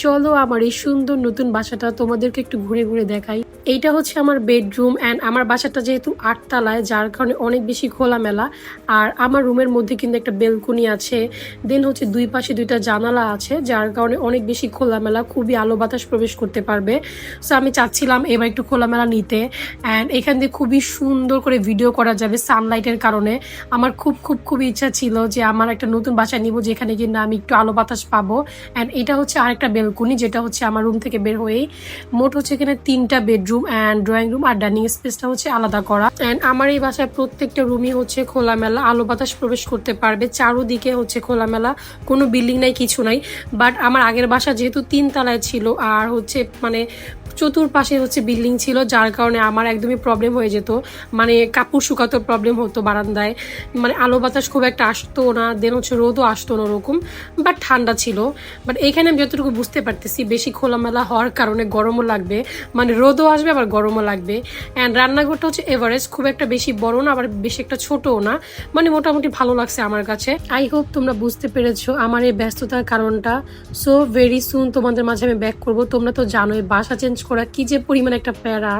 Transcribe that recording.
চলো আমার এই সুন্দর নতুন বাসাটা তোমাদেরকে একটু ঘুরে ঘুরে দেখাই। এইটা হচ্ছে আমার বেডরুম অ্যান্ড আমার বাসাটা যেহেতু 8 তলায়, যার কারণে অনেক বেশি খোলামেলা। আর আমার রুমের মধ্যে কিন্তু একটা বেলকনি আছে, দেন হচ্ছে দুই পাশে দুইটা জানালা আছে, যার কারণে অনেক বেশি খোলামেলা, খুবই আলো বাতাস প্রবেশ করতে পারবে। সো আমি চাচ্ছিলাম এবার একটু খোলামেলা নিতে, অ্যান্ড এখান দিয়ে খুবই সুন্দর করে ভিডিও করা যাবে সানলাইটের কারণে। আমার খুব ইচ্ছা ছিল যে আমার একটা নতুন বাসা নিব যেখানে কিনা আমি একটু আলো বাতাস পাবো। অ্যান্ড এটা হচ্ছে আরেকটা বেলকনি, যেটা হচ্ছে আমার রুম থেকে বের হয়েই। মোট হচ্ছে এখানে 3টা বেডরুম অ্যান্ড ড্রয়িং রুম আর ডাইনিং স্পেসটা হচ্ছে আলাদা করা। অ্যান্ড আমার এই বাসায় প্রত্যেকটা রুমই হচ্ছে খোলামেলা, আলো বাতাস প্রবেশ করতে পারবে, চারোদিকে হচ্ছে খোলামেলা, কোনো বিল্ডিং নাই, কিছু নাই। বাট আমার আগের বাসা যেহেতু 3 তলায় ছিল আর হচ্ছে মানে চতুর্পাশে হচ্ছে বিল্ডিং ছিল, যার কারণে আমার একদমই প্রবলেম হয়ে যেত, মানে কাপড় শুকাতে প্রবলেম হতো বারান্দায়, মানে আলো বাতাস খুব একটা আসতো না, দেন হচ্ছে রোদও আসতো না ওরকম, বাট ঠান্ডা ছিল। বাট এখানে আমি যতটুকু বুঝতে পারতেছি বেশি খোলামেলা হওয়ার কারণে গরমও লাগবে, মানে রোদও আসবে আবার গরমও লাগবে। অ্যান্ড রান্নাঘরটা হচ্ছে এভারেজ, খুব একটা বেশি বড় না আবার বেশি একটা ছোটও না, মানে মোটামুটি ভালো লাগছে আমার কাছে। আই হোপ তোমরা বুঝতে পেরেছো আমার এই ব্যস্ততার কারণটা। সো ভেরি সুন তোমাদের মাঝে আমি ব্যাক করবো। তোমরা তো জানোই বাসা চেঞ্জ করা কি যে পরিমাণ একটা প্যারা।